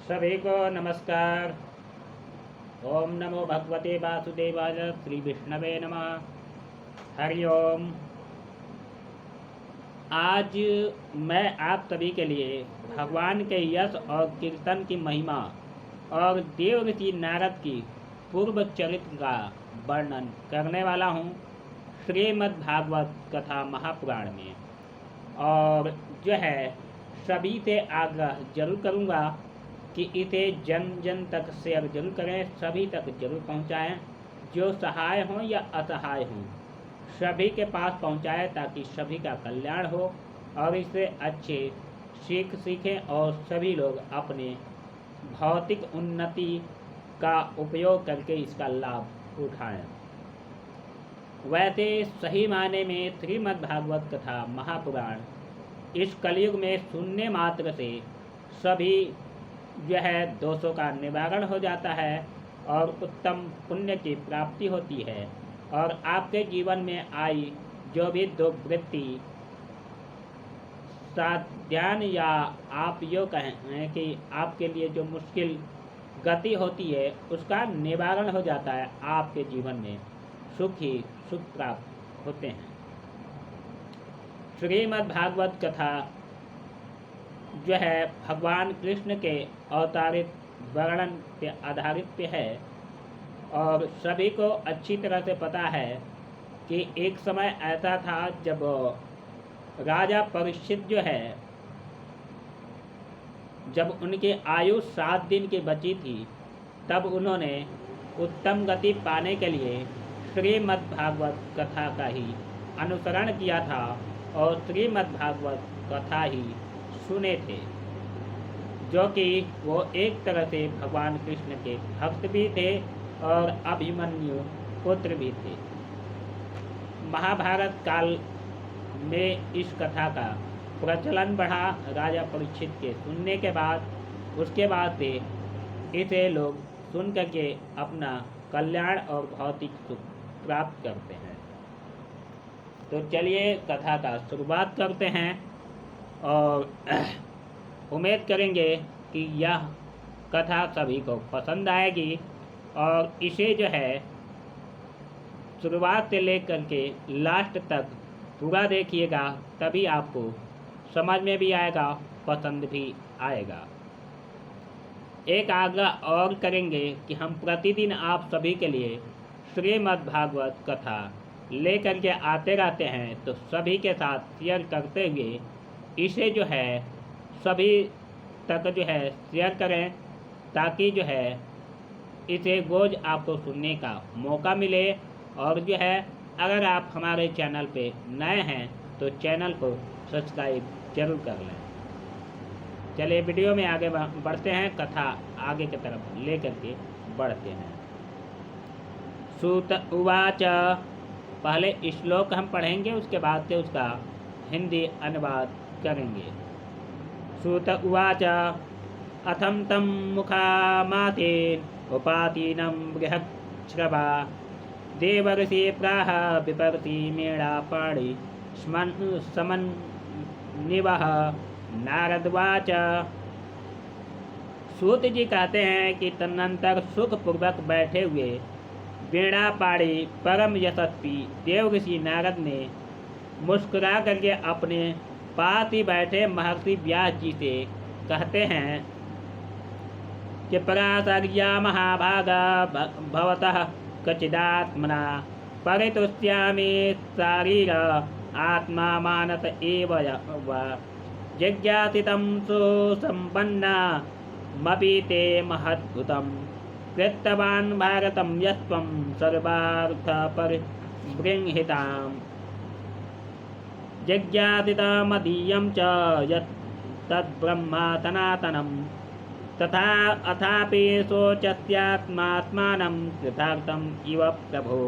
सभी को नमस्कार। ओम नमो भगवते वासुदेवाय। श्री विष्णवे नमः। हरि ओम। आज मैं आप सभी के लिए भगवान के यश और कीर्तन की महिमा और देव ऋषि नारद की पूर्व चरित्र का वर्णन करने वाला हूँ श्रीमद् भागवत कथा महापुराण में। और जो है सभी से आग्रह जरूर करूँगा कि इसे जन जन तक शेयर जरूर करें, सभी तक जरूर पहुंचाएं। जो सहाय हों या असहाय हों सभी के पास पहुंचाएं ताकि सभी का कल्याण हो और इससे अच्छे सीख सीखें और सभी लोग अपने भौतिक उन्नति का उपयोग करके इसका लाभ उठाएं। वैसे सही मायने में श्रीमद् भागवत कथा महापुराण इस कलयुग में सुनने मात्र से सभी जो है दोषों का निवारण हो जाता है और उत्तम पुण्य की प्राप्ति होती है और आपके जीवन में आई जो भी दुर्वृत्ति साध्यान या आप यो कहें कि आपके लिए जो मुश्किल गति होती है उसका निवारण हो जाता है। आपके जीवन में सुख ही सुख प्राप्त होते हैं। श्रीमद् भागवत कथा जो है भगवान कृष्ण के अवतारित वर्णन पे आधारित है और सभी को अच्छी तरह से पता है कि एक समय ऐसा था जब राजा परीक्षित जो है जब उनकी आयु 7 दिन की बची थी तब उन्होंने उत्तम गति पाने के लिए श्रीमद् भागवत कथा का ही अनुसरण किया था और श्रीमद् भागवत कथा ही सुने थे, जो कि वो एक तरह से भगवान कृष्ण के भक्त भी थे और अभिमन्यु पुत्र भी थे। महाभारत काल में इस कथा का प्रचलन बढ़ा राजा परीक्षित के सुनने के बाद। उसके बाद से इसे लोग सुन करके अपना कल्याण और भौतिक सुख प्राप्त करते हैं। तो चलिए कथा का शुरुआत करते हैं और उम्मीद करेंगे कि यह कथा सभी को पसंद आएगी और इसे जो है शुरुआत से लेकर के लास्ट तक पूरा देखिएगा, तभी आपको समझ में भी आएगा, पसंद भी आएगा। एक आग्रह और करेंगे कि हम प्रतिदिन आप सभी के लिए श्रीमद् भागवत कथा लेकर के आते रहते हैं, तो सभी के साथ शेयर करते हुए इसे जो है सभी तक जो है शेयर करें ताकि जो है इसे रोज आपको सुनने का मौका मिले। और जो है अगर आप हमारे चैनल पे नए हैं तो चैनल को सब्सक्राइब जरूर कर लें। चलिए वीडियो में आगे बढ़ते हैं, कथा आगे की तरफ लेकर के बढ़ते हैं। सूत उवाच, पहले श्लोक हम पढ़ेंगे, उसके बाद से उसका हिंदी अनुवाद करेंगे। सूत उवाच, अथम तम मुखामाते उपातीनं बृहच्छ्रवा देवर्षि प्राह विपर्ति मेणापाणि समन्निवः। नारदवाच, सूत जी कहते हैं कि तदनंतर सुखपूर्वक बैठे हुए वीणापाणी परम यशस्वी देवऋषि नारद ने मुस्कुरा करके अपने पास ही बैठे महर्षि व्यास जी से कहते हैं कि पराशर्या महाभागा भवतः कचिदात्मना परितुष्यामि शारीर आत्मा मानस एव जिज्ञासितं सुसम्पन्ना मपि ते महद्भुतं कृतवान् भारतं यस्त्वं सर्वार्थ परिबृंहिताम् जिज्ञासितमदीयं च यत् तद्ब्रह्म सनातनं तथा अथापि शोचस्यात्मात्मानं कृतार्थम् इव प्रभो।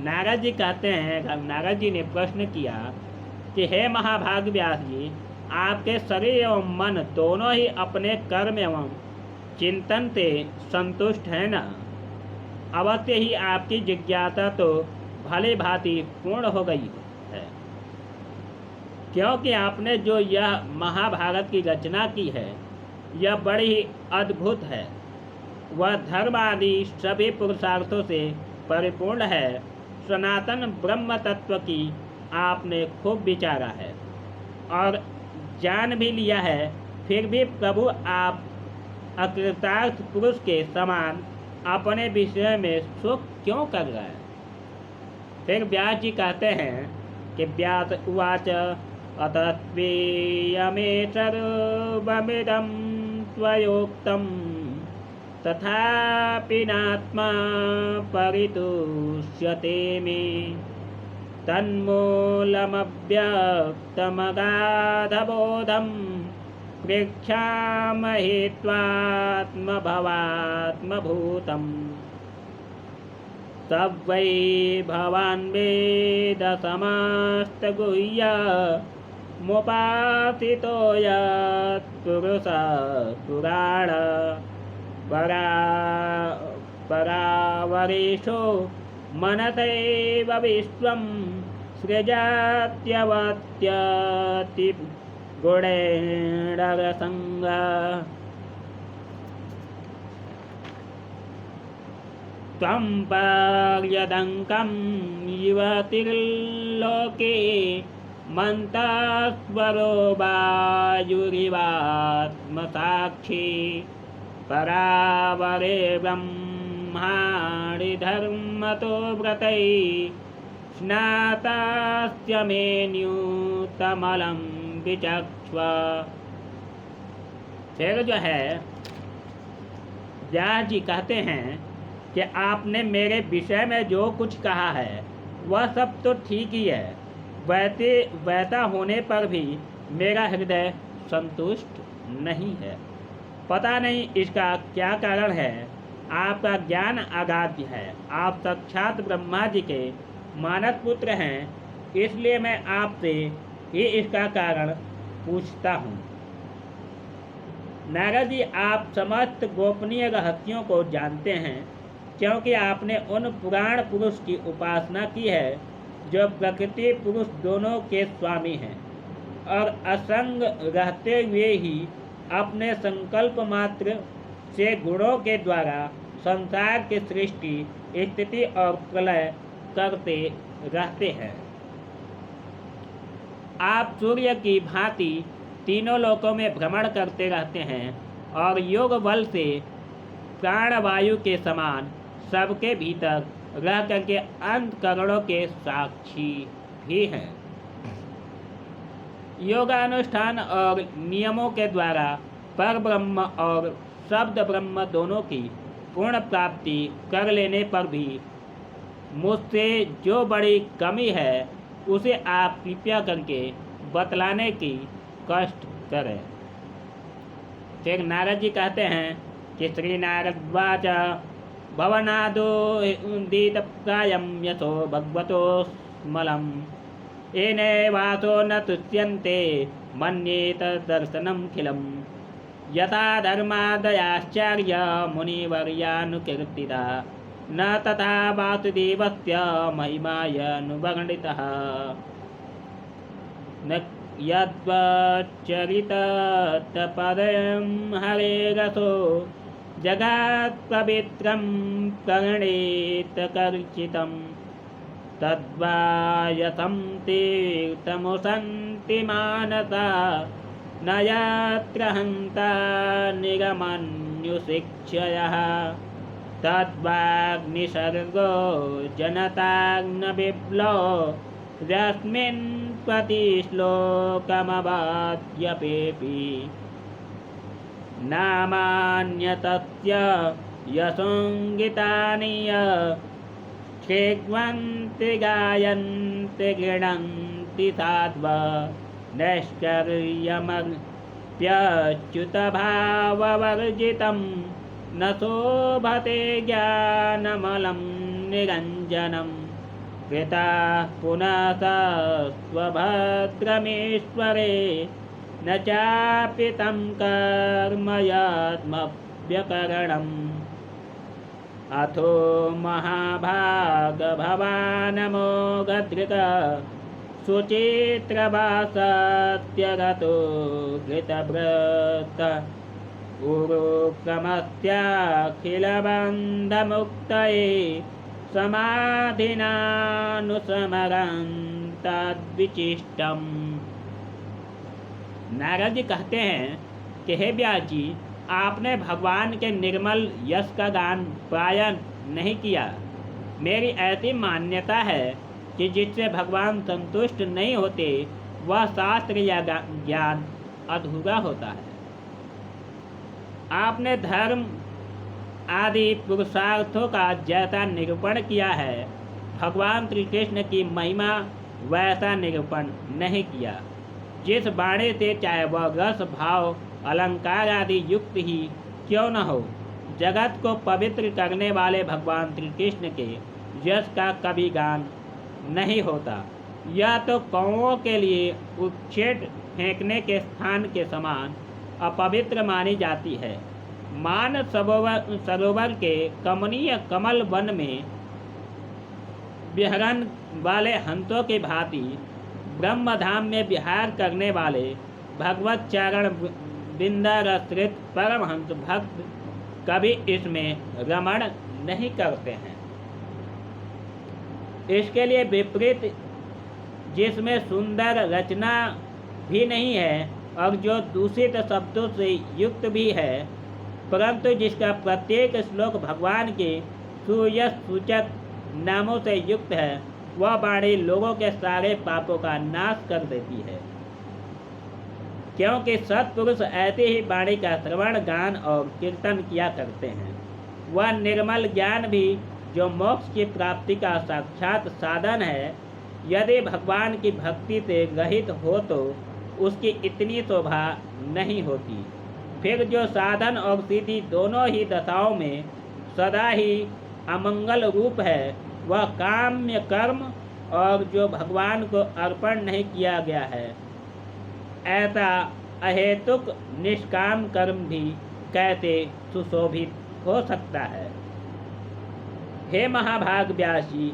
नारद जी कहते हैं, नारद जी ने प्रश्न किया कि हे महाभाग व्यास जी, आपके शरीर एवं मन दोनों ही अपने कर्म एवं चिंतन से संतुष्ट है न? अवश्य ही आपकी जिज्ञासा तो भली भांति पूर्ण हो गई है, क्योंकि आपने जो यह महाभारत की रचना की है यह बड़ी ही अद्भुत है। वह धर्म आदि सभी पुरुषार्थों से परिपूर्ण है। सनातन ब्रह्म तत्व की आपने खूब विचारा है और जान भी लिया है, फिर भी प्रभु आप अकृतार्थ पुरुष के समान अपने विषय में सुख क्यों कर रहे हैं? फिर व्यास जी कहते हैं कि व्यास उवाच अतस्वीयमे सर्वमिदं त्वयोक्तं तथापि नात्मा परितुष्यते मे तन्मूलमव्यक्तमगाधबोधं प्रेक्षामहे त्वात्मभवात्मभूतम् तब वै भवान् वेद समस्तगुह्यमुपासितो यत्पुरुषः पुराण परावरेशो मनसैव विश्वं सृजात्यवत्यति गुणेरसंगा त्वं पर्यदङ्कं युवतिर्लोके मन्तास्वरो वायुरिवात्मसाक्षी परावरे ब्रह्माणि धर्मतो व्रतैः स्नातास्य मेन्यूतमलं विचक्ष्व। फिर जो है व्यास जी कहते हैं कि आपने मेरे विषय में जो कुछ कहा है वह सब तो ठीक ही है, वैसा होने पर भी मेरा हृदय संतुष्ट नहीं है। पता नहीं इसका क्या कारण है। आपका ज्ञान अगाध है, आप साक्षात ब्रह्मा जी के मानस पुत्र हैं, इसलिए मैं आपसे ही इसका कारण पूछता हूँ। नारद जी, आप समस्त गोपनीय रहस्यों को जानते हैं, क्योंकि आपने उन पुराण पुरुष की उपासना की है जो प्रकृति पुरुष दोनों के स्वामी हैं और असंग रहते हुए ही अपने संकल्प मात्र से गुणों के द्वारा संसार की सृष्टि स्थिति और प्रलय करते रहते हैं। आप सूर्य की भांति तीनों लोकों में भ्रमण करते रहते हैं और योग बल से प्राणवायु के समान सबके भीतर रह करके अंतकरणों के साक्षी भी हैं। योगानुष्ठान और नियमों के द्वारा पर ब्रह्म और शब्द ब्रह्म दोनों की पूर्ण प्राप्ति कर लेने पर भी मुझसे जो बड़ी कमी है उसे आप कृपया करके बतलाने की कष्ट करें। फिर नारद जी कहते हैं कि श्री नारद वाच भवनादो उदितप्रायं यथो भगवतो स्मलम् येने वासो न तुष्यन्ते मन्येत दर्शनमखिलम् यथा धर्मादयाश्चर्य मुनिवर्यानुकीर्तिता न तथा वासुदेवस्य महिमायनुवर्णितः न यद्वच्चरितपदं हरेरसो जगत्पवित्रं प्रणेतकर्चितं तद्वायसं तीर्थमुसन्ति मानसा न यत्र हन्ता निगमन्युशिक्षयः तद्वाग्निसर्गो जनताग्नबिप्लो यस्मिन् प्रतिश्लोकमवाद्यपेऽपि नामान्यतस्य यशोङ्गितानि शीघ्रन्ति गायन्ति गृह्णन्ति साध्वा नैश्चर्यमप्यच्युतभाववर्जितं न शोभते ज्ञानमलं निरञ्जनम् कृताः पुनः स्वभद्रमेश्वरे न चापि तं कर्मयात्मव्यकरणम् अथो महाभागभवानमोघधृत सुचित्रभासत्यगतो घृतव्रत ऊरुक्रमस्याखिलबन्धमुक्तये समाधिनानुस्मरन् तद्विचिष्टम्। नारद जी कहते हैं कि हे व्यास जी, आपने भगवान के निर्मल यश का गान प्रायः नहीं किया। मेरी ऐसी मान्यता है कि जिससे भगवान संतुष्ट नहीं होते वह शास्त्र या ज्ञान अधूरा होता है। आपने धर्म आदि पुरुषार्थों का जैसा निरूपण किया है, भगवान श्री कृष्ण की महिमा वैसा निरूपण नहीं किया। जिस वाणी से चाहे वह रस भाव अलंकार आदि युक्त ही क्यों न हो, जगत को पवित्र करने वाले भगवान श्री कृष्ण के यश का कभी गान नहीं होता। यह तो कौओं के लिए उच्छेद फेंकने के स्थान के समान अपवित्र मानी जाती है। मान सरोवर के कमनीय कमल वन में विहरण वाले हंसों की भांति ब्रह्मधाम में विहार करने वाले भगवत चरण बिंदाश्रित परमहंस भक्त कभी इसमें रमण नहीं करते हैं। इसके लिए विपरीत, जिसमें सुंदर रचना भी नहीं है और जो दूषित शब्दों से युक्त भी है, परंतु जिसका प्रत्येक श्लोक भगवान के सुयश सूचक नामों से युक्त है, वह वाणी लोगों के सारे पापों का नाश कर देती है। क्योंकि सत्पुरुष ऐसी ही वाणी का श्रवण गान और कीर्तन किया करते हैं। वह निर्मल ज्ञान भी जो मोक्ष की प्राप्ति का साक्षात साधन है, यदि भगवान की भक्ति से रहित हो तो उसकी इतनी शोभा नहीं होती। फिर जो साधन और सिद्धि दोनों ही दशाओं में सदा ही अमंगल रूप है, वह काम्य कर्म और जो भगवान को अर्पण नहीं किया गया है, ऐसा अहेतुक निष्काम कर्म भी कैसे सुशोभित हो सकता है। हे महाभाग व्यास जी,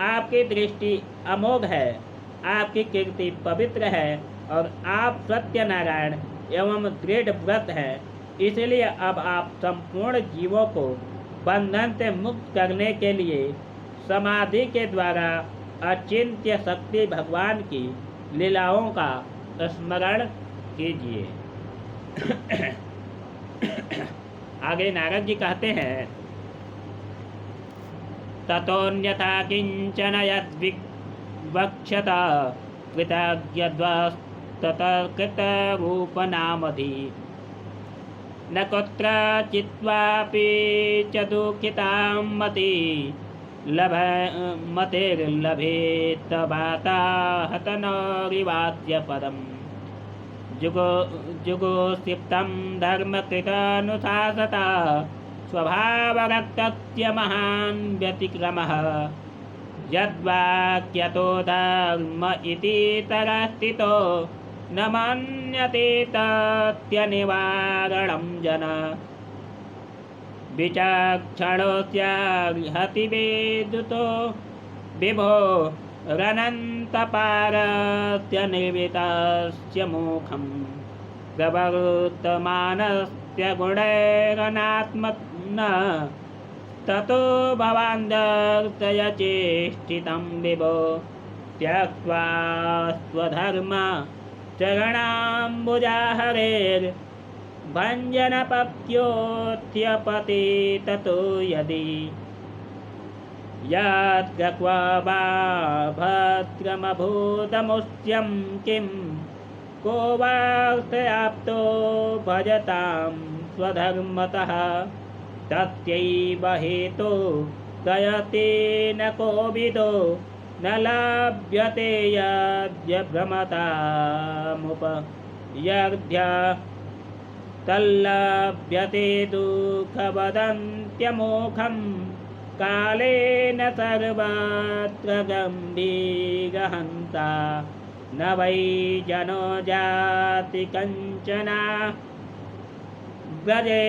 आपकी दृष्टि अमोघ है, आपकी कीर्ति पवित्र है और आप सत्यनारायण एवं दृढ़ व्रत हैं। इसलिए अब आप संपूर्ण जीवों को बंधन से मुक्त करने के लिए समाधि के द्वारा अचिंत्य शक्ति भगवान की लीलाओं का स्मरण कीजिए। आगे नारद जी कहते हैं, ततोन्यथा किंचन यद्विवक्षत कृतज्ञद्वस्ततकृतरूपनामधि न कुत्रचित्वापि च दुःखितां मति मतिर्लभेत भाता हतनरिवास्य पदम् जुगोसिप्तं धर्मकृतानुशासता स्वभावरक्तस्य महान् व्यतिक्रमः यद्वाक्यतो धर्म इति तरस्थितो न मन्यते तत्यनिवारणं जन विचक्षणोऽस्यार्हति वेदुतो विभो रनन्तपारस्य निर्वितस्य मुखं प्रवर्तमानस्य गुणैरनात्मन ततो भवान् दर्शयचेष्टितं विभो त्यक्त्वा स्वधर्म चरणाम्बुजा हरेर्भञ्जनपत्योऽत्यपते ततो यदि यत्क्वा वा भद्रमभूतमुष्यं किं को वाप्तो भजतां स्वधर्मतः तस्यैव हेतो गयते न कोविदो न लभ्यते यद्भ्रमतामुपयर्ध्य तल्लभ्यते दुःखवदन्त्यमोखं कालेन सर्वत्र गम्भीरहन्ता न वै जनो जाति कञ्चना व्रजे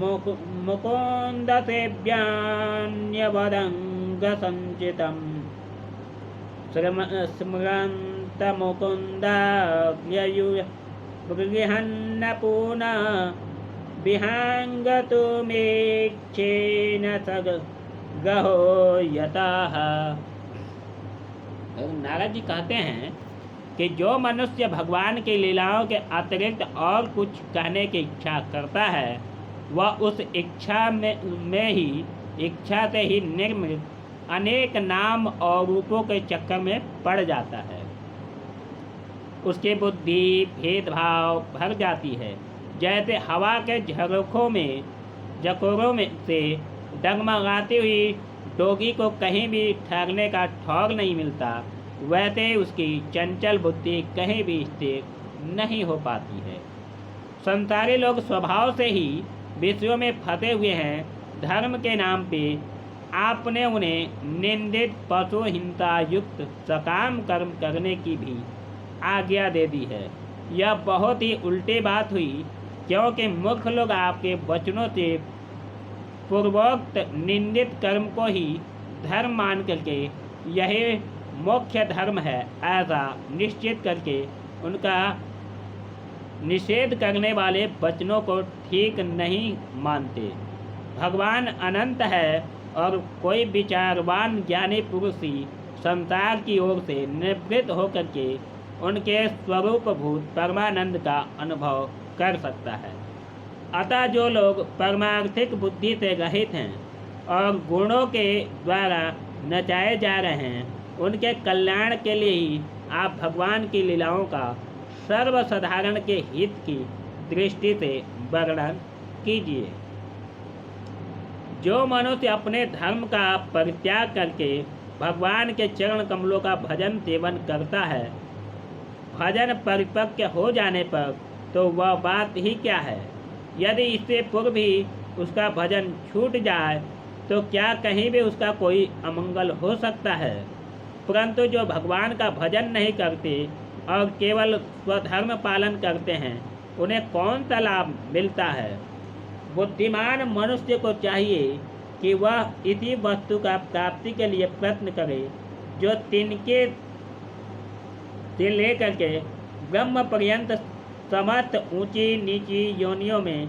मुकुन्दसेव्यान्यवदङ्गसञ्चितं स्मरन्तमुकुन्दाव्ययुगृहन्न पुनः विहंगतुमेक्षेन सग गहो यतः। नारद जी कहते हैं कि जो मनुष्य भगवान की लीलाओं के अतिरिक्त और कुछ कहने की इच्छा करता है वह उस इच्छा में ही इच्छा से ही निर्मित अनेक नाम और रूपों के चक्कर में पड़ जाता है। उसकी बुद्धि भेदभाव भर जाती है। जैसे हवा के झकोरों में से डगमगाती हुई डोगी को कहीं भी ठहरने का ठौर नहीं मिलता, वैसे उसकी चंचल बुद्धि कहीं भी स्थिर नहीं हो पाती है। संसारी लोग स्वभाव से ही विषयों में फंसे हुए हैं। धर्म के नाम पे आपने उन्हें निंदित पशु हिंसा युक्त सकाम कर्म करने की भी आज्ञा दे दी है। यह बहुत ही उल्टी बात हुई, क्योंकि मूर्ख लोग आपके वचनों से पूर्वोक्त निंदित कर्म को ही धर्म मान करके यही मुख्य धर्म है ऐसा निश्चित करके उनका निषेध करने वाले वचनों को ठीक नहीं मानते। भगवान अनंत है और कोई विचारवान ज्ञानी पुरुष ही संसार की ओर से निवृत्त होकर के उनके स्वरूपभूत परमानंद का अनुभव कर सकता है। अतः जो लोग परमार्थिक बुद्धि से रहित हैं और गुणों के द्वारा नचाए जा रहे हैं, उनके कल्याण के लिए ही आप भगवान की लीलाओं का सर्वसाधारण के हित की दृष्टि से वर्णन कीजिए। जो मनुष्य अपने धर्म का परित्याग करके भगवान के चरण कमलों का भजन सेवन करता है, भजन परिपक्व हो जाने पर तो वह बात ही क्या है। यदि इससे पूर्व ही उसका भजन छूट जाए तो क्या कहीं भी उसका कोई अमंगल हो सकता है। परंतु जो भगवान का भजन नहीं करते और केवल स्वधर्म पालन करते हैं, उन्हें कौन सा लाभ मिलता है। बुद्धिमान मनुष्य को चाहिए कि वह इसी वस्तु का प्राप्ति के लिए प्रयत्न करे जो तिनके से लेकर के ब्रह्म पर्यंत समस्त ऊंची नीची योनियों में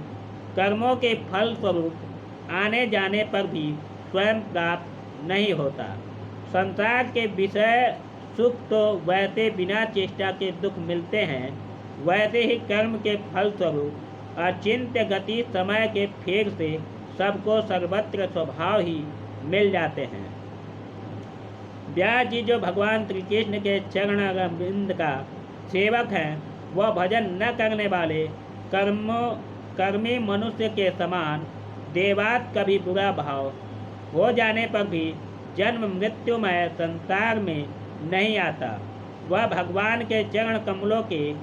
कर्मों के फल स्वरूप आने जाने पर भी स्वयं प्राप्त नहीं होता। संसार के विषय सुख तो वैसे बिना चेष्टा के दुख मिलते हैं, वैसे ही कर्म के फल स्वरूप अचिंत्य गति समय के फेर से सबको सर्वत्र स्वभाव ही मिल जाते हैं। व्यास जी जो भगवान श्री कृष्ण के चरणारविंद का सेवक हैं, वह भजन न करने वाले कर्मी मनुष्य के समान देवात कभी बुरा भाव हो जाने पर भी जन्म मृत्युमय संसार में नहीं आता। वह भगवान के चरण कमलों के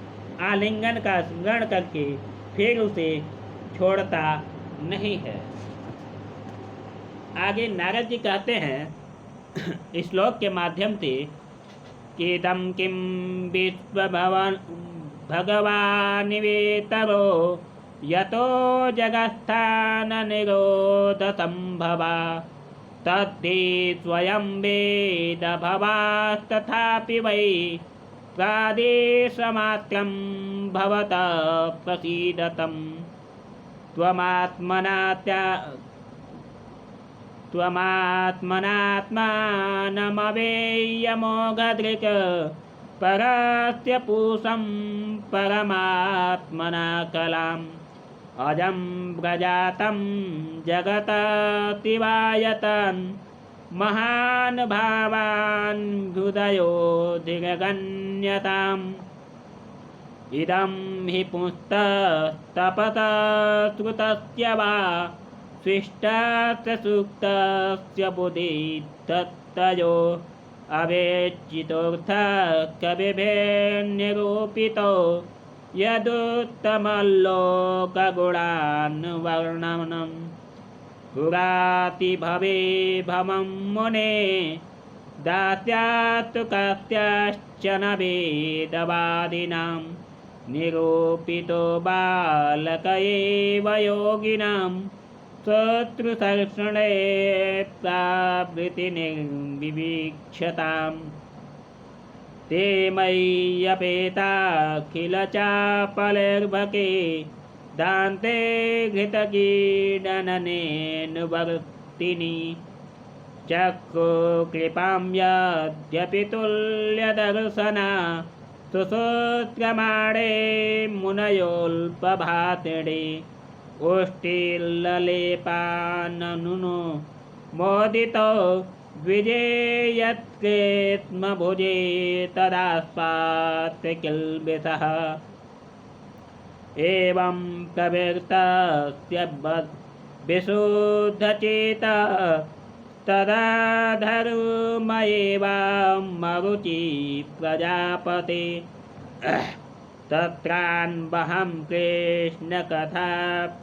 आलिंगन का स्मरण करके फिर उसे छोड़ता नहीं है। आगे नारद जी कहते हैं श्लोक के माध्यम से किदं किं विश्व भगवान् वेतरो यतो जगत्स्थान निरोध संभवा तद्धि स्वयं वेद भवास्तथापि वै प्रादेशमात्रं भवतः प्रसीदतम् त्वमात्मनात्मानमवेयमोघदृक् परस्य पूषं परमात्मना कलाम् अजं व्रजातं जगततिवायतन् महान् भावान् हृदयोऽधिगण्यताम् इदं हि पुंस्तस्तपसा श्रुतस्य वा शिष्टस्य सूक्तस्य बुद्धितत्तयो अवेचितोऽर्थः कविभिर्निरूपितो यदुत्तमलोकगुणान् वर्णनं पुराति भवे भवं मुने दास्यात्तु कस्याश्चन वेदवादिनां निरूपितो बालक एव योगिनां शत्रुसर्षणे प्रावृत्तिनिर्विवीक्षताम् ते मय्यपेताखिलचापलैर्भके दान्ते घृतकीडननेऽनुवर्तिनि चक्षुकृपां यद्यपि तुल्यदर्शना सुसूत्रमाणे मुनयोल्पभातिडे ओष्ठील्ललेपाननुनो मोदितो द्विजेयत्कृत्मभुजे तदास्पात् किल्बिषः एवं प्रवृत्तस्य विशुद्धचेतः तदा धर्ममेवामरुचि प्रजापते तत्रान्वहं कृष्णकथा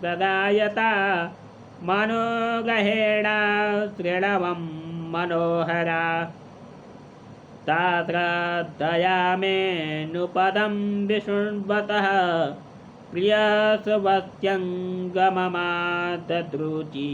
प्रदायता मनोगहेणा श्रृणवं मनोहरा तत्र दयामेऽनुपदं विशृण्वतः प्रियसुवस्यङ्गममादद्रुचि।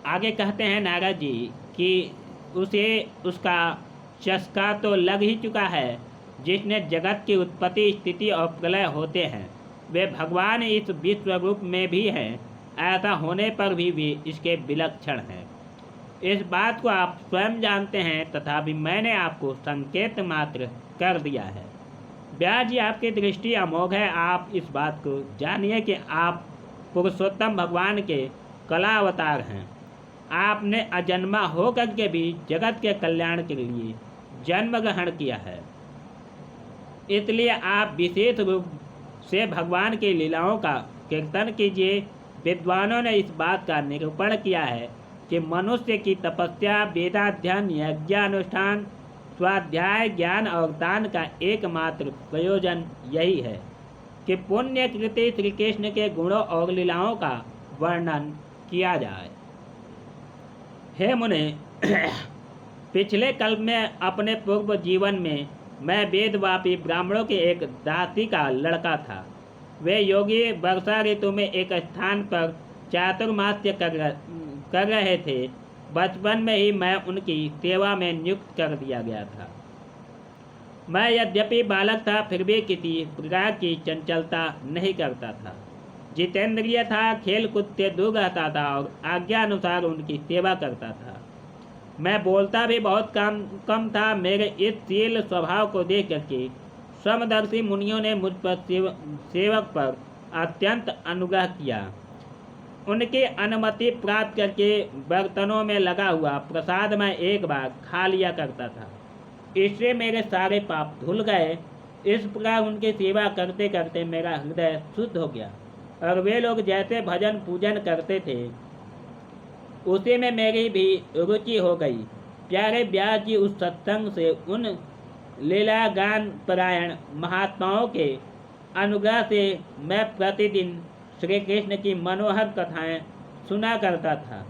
आगे कहते हैं नारद जी कि उसे उसका चस्का तो लग ही चुका है जिसने जगत की उत्पत्ति स्थिति और प्रलय होते हैं। वे भगवान इस विश्व रूप में भी हैं, ऐसा होने पर भी वे इसके विलक्षण हैं। इस बात को आप स्वयं जानते हैं, तथापि मैंने आपको संकेत मात्र कर दिया है। व्यास जी, आपकी दृष्टि अमोघ है। आप इस बात को जानिए कि आप पुरुषोत्तम भगवान के कला अवतार हैं। आपने अजन्मा होकर के भी जगत के कल्याण के लिए जन्म ग्रहण किया है, इसलिए आप विशेष रूप से भगवान की लीलाओं का कीर्तन कीजिए। विद्वानों ने इस बात का निरूपण किया है कि मनुष्य की तपस्या, वेदाध्ययन, यज्ञानुष्ठान, स्वाध्याय, ज्ञान और दान का एकमात्र प्रयोजन यही है कि पुण्य कृति श्री कृष्ण के गुणों और लीलाओं का वर्णन किया जाए। हे मुने, पिछले कल्प में अपने पूर्व जीवन में मैं वेदवापी ब्राह्मणों के एक दासी का लड़का था। वे योगी वर्षा ऋतु में एक स्थान पर चातुर्मास्य कर रहे थे। बचपन में ही मैं उनकी सेवा में नियुक्त कर दिया गया था। मैं यद्यपि बालक था, फिर भी किसी प्रकार की चंचलता नहीं करता था। जितेंद्रिय था, खेल कूद से दूर रहता था और आज्ञा अनुसार उनकी सेवा करता था। मैं बोलता भी बहुत कम था। मेरे इस शील स्वभाव को देख करके समदर्शी मुनियों ने मुझ पर सेवक पर अत्यंत अनुग्रह किया। उनकी अनुमति प्राप्त करके बर्तनों में लगा हुआ प्रसाद मैं एक बार खा लिया करता था। इससे मेरे सारे पाप धुल गए। इस प्रकार उनकी सेवा करते करते मेरा हृदय शुद्ध हो गया और वे लोग जैसे भजन पूजन करते थे उसी में मेरी भी रुचि हो गई। प्यारे व्यास जी, उस सत्संग से उन लीला गान परायण महात्माओं के अनुग्रह से मैं प्रतिदिन श्री कृष्ण की मनोहर कथाएं सुना करता था।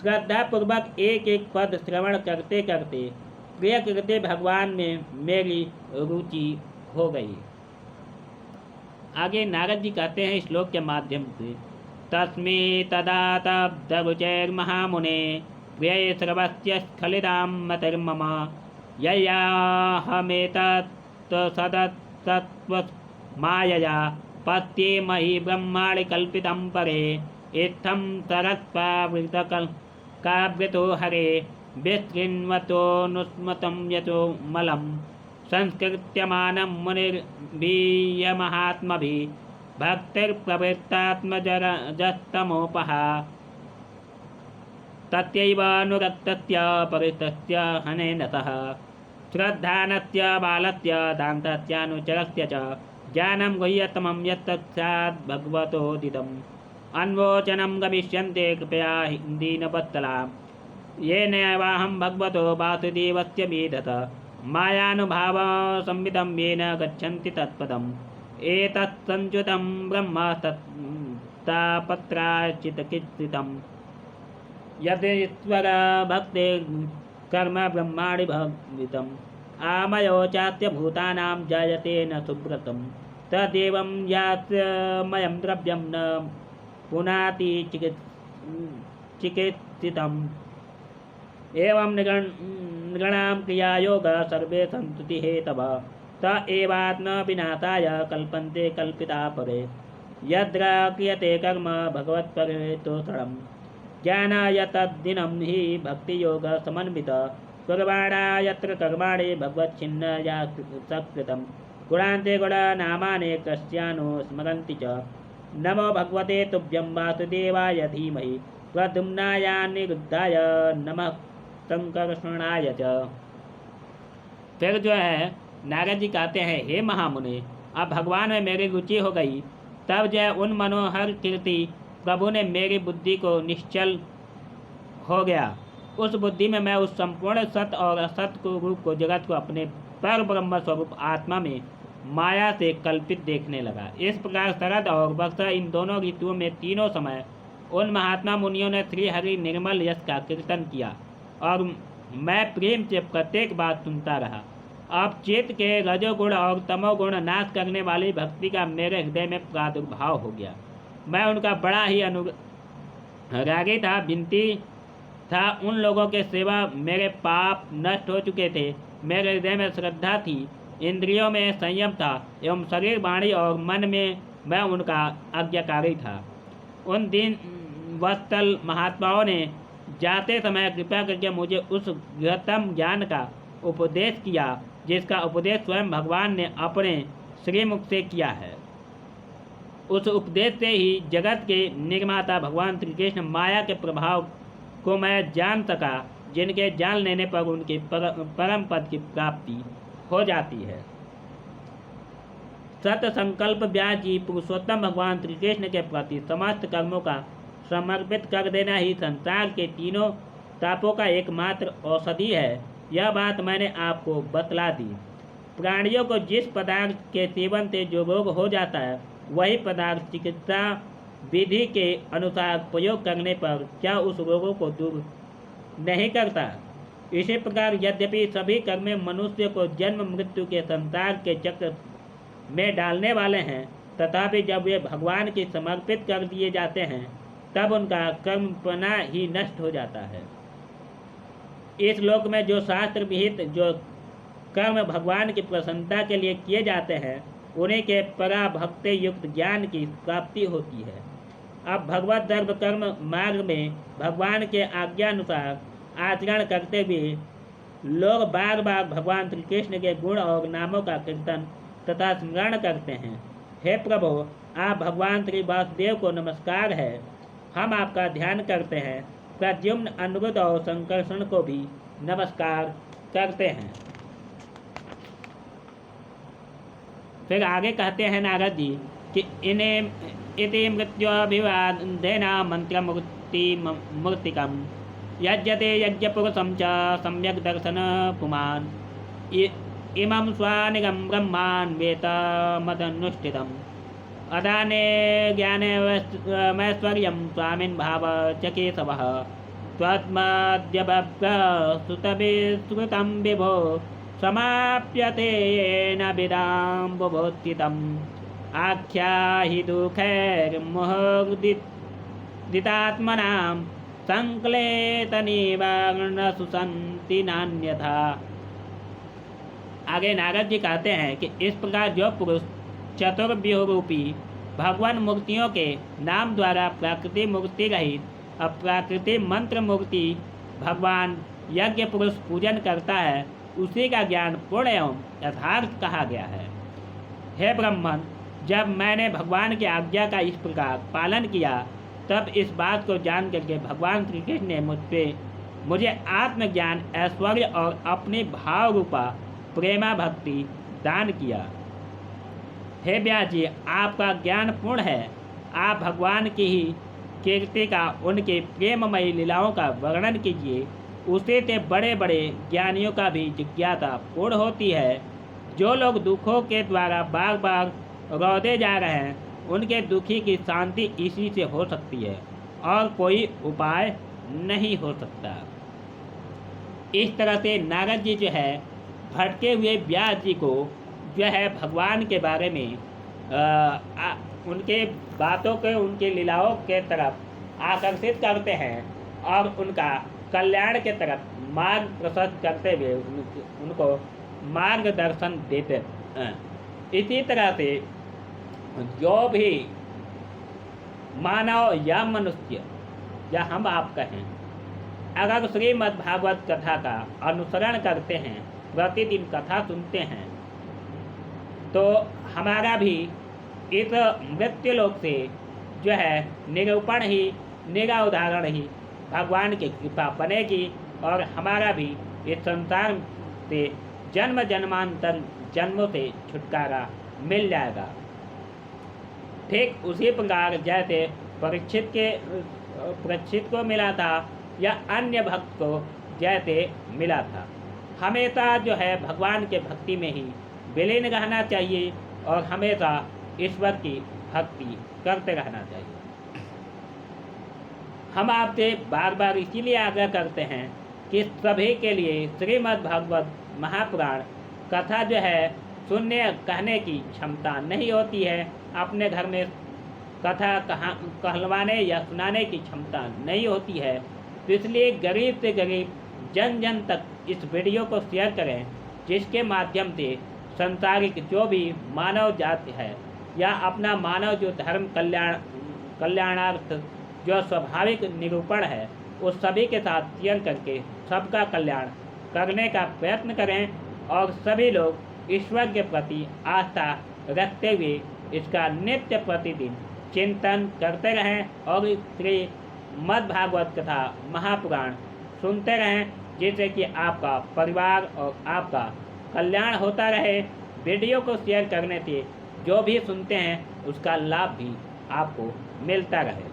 श्रद्धापूर्वक एक एक पद श्रवण करते करते प्रिय कृत्य भगवान में मेरी रुचि हो गई। आगे नारद जी कहते हैं श्लोक के माध्यम से, तस्मै तदा तब्धरुचैर्महामुने प्रिय सर्वस्य स्खलितां मतिर्मम ययाहमेतत् सदसत्त्वमायया पत्ये महि ब्रह्माणि कल्पितं परे इत्थं सरत्पावृतकाव्यतो हरे विस्तृण्वतोऽनुस्मतं यतो मलं संस्कृत्यमानं मुनिर्भीयमहात्मभिः भक्तिर्प्रवृत्तात्मजस्तमोपः तस्यैवानुरक्तस्य परितस्य हनेन सह श्रद्धानस्य बालस्य दान्तस्यानुचरस्य च ज्ञानं गुह्यतमं यत्तत्स्यात् भगवतोदितम् अन्वोचनं गमिष्यन्ते कृपया दीनवत्सला येनैवाहं भगवतो वासुदेवस्य मेधत मायानुभावसंविदं येन गच्छन्ति तत्पदम् एतत् संच्युतं ब्रह्म तापत्राचितकीर्तितम् यदीश्वर भक्ति कर्म ब्रह्माणि भवितम् आमयो चास्य भूतानां जायते न सुब्रतं तदेवं यास्यमयं द्रव्यं न पुनाति चिकित्सितम् एवं नृणां क्रियायोग सर्वे सन्तुति हेतव त एवात्म विनाशाय कल्पन्ते कल्पिता परे यद्र क्रियते कर्म भगवत्परितोषणं ज्ञानाय तद्दिनं हि भक्तियोग समन्वित कुर्वाणा यत्र कर्माणि भगवच्छिन्नया सकृतं गुणान्ते गुणनामानि कस्यानो स्मरन्ति च नमो भगवते तुभ्यं वासुदेवाय धीमहि प्रद्युम्नायानिरुद्धाय नमः संकर्षणाय च। फिर जो है नारद जी कहते हैं, हे महामुनि, अब भगवान में मेरी रुचि हो गई। तब जो है उन मनोहर कीर्ति प्रभु ने मेरी बुद्धि को निश्चल हो गया। उस बुद्धि में मैं उस संपूर्ण सत्य और असत को रूप को जगत को अपने पर ब्रह्म स्वरूप आत्मा में माया से कल्पित देखने लगा। इस प्रकार शरद और वर्षा इन दोनों ऋतुओं में तीनों समय उन महात्मा मुनियों ने श्री हरि निर्मल यश का कीर्तन किया और मैं प्रेम से प्रत्येक बात सुनता रहा। अब चित्त के रजोगुण और तमोगुण नाश करने वाली भक्ति का मेरे हृदय में प्रादुर्भाव हो गया। मैं उनका बड़ा ही अनुरागी था। विनती था उन लोगों के सेवा मेरे पाप नष्ट हो चुके थे। मेरे हृदय में श्रद्धा थी, इंद्रियों में संयम था एवं शरीर वाणी और मन में मैं उनका आज्ञाकारी था। उन दिन वत्सल महात्माओं ने जाते समय कृपा करके मुझे उस गृहतम ज्ञान का उपदेश किया जिसका उपदेश स्वयं भगवान ने अपने श्रीमुख से किया है। उस उपदेश से ही जगत के निर्माता भगवान श्री कृष्ण माया के प्रभाव को मैं जान सका, जिनके जान लेने पर उनके परम पद की प्राप्ति हो जाती है। सत संकल्प व्यास जी पुरुषोत्तम भगवान श्री कृष्ण के प्रति समस्त कर्मों का समर्पित कर देना ही संसार के तीनों तापों का एकमात्र औषधि है। यह बात मैंने आपको बतला दी। प्राणियों को जिस पदार्थ के सेवन से जो रोग हो जाता है, वही पदार्थ चिकित्सा विधि के अनुसार प्रयोग करने पर क्या उस रोगों को दूर नहीं करता। इसी प्रकार यद्यपि सभी कर्म मनुष्य को जन्म मृत्यु के संसार के चक्र में डालने वाले हैं, तथापि जब वे भगवान की समर्पित कर दिए जाते हैं तब उनका कर्मपना ही नष्ट हो जाता है। इस लोक में जो शास्त्र विहित जो कर्म भगवान की प्रसन्नता के लिए किए जाते हैं, उन्हीं के पराभक्ति युक्त ज्ञान की प्राप्ति होती है। अब भगवत धर्म कर्म मार्ग में भगवान के आज्ञानुसार आचरण करते हुए लोग बार बार भगवान श्री कृष्ण के गुण और नामों का कीर्तन तथा स्मरण करते हैं। हे प्रभु, आप भगवान श्री वासुदेव को नमस्कार है। हम आपका ध्यान करते हैं। प्रद्युम्न, अनिरुद्ध और संकर्षण को भी नमस्कार करते हैं। फिर आगे कहते हैं नारद जी कि इन्हें इति मृत्युभिवादेन मंत्रमूर्तिकम यज्ञते यज्ञपुरुषं च सम्यक् दर्शन पुमान् इमं स्वानिगं ब्रह्मान् वेत मदनुष्ठितम् अदाने ज्ञाने मैश्वर्यं स्वामिन् भाव च केशवः त्वद्मद्यभ्रसुतविश्रुतं विभो समाप्यते न विदाम्बुभोत्थितम् आख्याहि दुःखैर्मुहुर्दितात्मनां संक्लेशनिवारणसु सन्ति नान्यथा। आगे नारद जी कहते हैं कि इस प्रकार जो पुरुष चतुर्व्यूह रूपी भगवान मूर्तियों के नाम द्वारा प्रकृति मूर्ति रहित अप्राकृति मंत्र मूर्ति भगवान यज्ञ पुरुष पूजन करता है, उसी का ज्ञान पूर्ण एवं यथार्थ कहा गया है। हे ब्राह्मण, जब मैंने भगवान की आज्ञा का इस प्रकार पालन किया, तब इस बात को जान करके भगवान श्री कृष्ण ने मुझे आत्मज्ञान, ऐश्वर्य और अपनी भाव रूपा प्रेमा भक्ति दान किया। हे व्यास जी, आपका ज्ञान पूर्ण है। आप भगवान की ही कीर्ति का, उनके प्रेममयी लीलाओं का वर्णन कीजिए। उसी से बड़े बड़े ज्ञानियों का भी जिज्ञासा पूर्ण होती है। जो लोग दुखों के द्वारा बार बार रौदे जा रहे हैं, उनके दुखी की शांति इसी से हो सकती है और कोई उपाय नहीं हो सकता। इस तरह से नारद जी जो है भटके हुए व्यास जी को जो है भगवान के बारे में उनके बातों के, उनकी लीलाओं के तरफ आकर्षित करते हैं और उनका कल्याण के तरफ मार्ग प्रशस्त करते हुए उनको मार्गदर्शन देते इसी तरह से जो भी मानव या मनुष्य या हम आप कहें, अगर श्रीमद् भागवत कथा का अनुसरण करते हैं, प्रतिदिन कथा सुनते हैं, तो हमारा भी इस मृत्युलोक से जो है निरूपण ही, निरा उदाहरण ही भगवान की कृपा बनेगी और हमारा भी इस संसार से जन्म जन्मांतर जन्मों से छुटकारा मिल जाएगा। ठीक उसी प्रकार जैसे परीक्षित को मिला था या अन्य भक्त को जैसे मिला था। हमेशा जो है भगवान के भक्ति में ही विलीन रहना चाहिए और हमेशा ईश्वर की भक्ति करते रहना चाहिए। हम आपसे बार बार इसीलिए आग्रह करते हैं कि सभी के लिए श्रीमद् भागवत महापुराण कथा जो है सुनने कहने की क्षमता नहीं होती है, अपने घर में कथा कहलवाने या सुनाने की क्षमता नहीं होती है। तो इसलिए गरीब से गरीब जन जन तक इस वीडियो को शेयर करें, जिसके माध्यम से संसारिक जो भी मानव जाति है या अपना मानव जो धर्म कल्याणार्थ जो स्वाभाविक निरूपण है, उस सभी के साथ शेयर करके सबका कल्याण करने का प्रयत्न करें और सभी लोग ईश्वर के प्रति आस्था रखते हुए इसका नित्य प्रतिदिन चिंतन करते रहें और श्रीमद् भागवत कथा महापुराण सुनते रहें, जिससे कि आपका परिवार और आपका कल्याण होता रहे। वीडियो को शेयर करने से जो भी सुनते हैं उसका लाभ भी आपको मिलता रहे।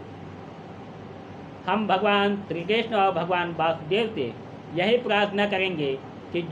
हम भगवान श्री कृष्ण और भगवान वासुदेव से यही प्रार्थना करेंगे कि जो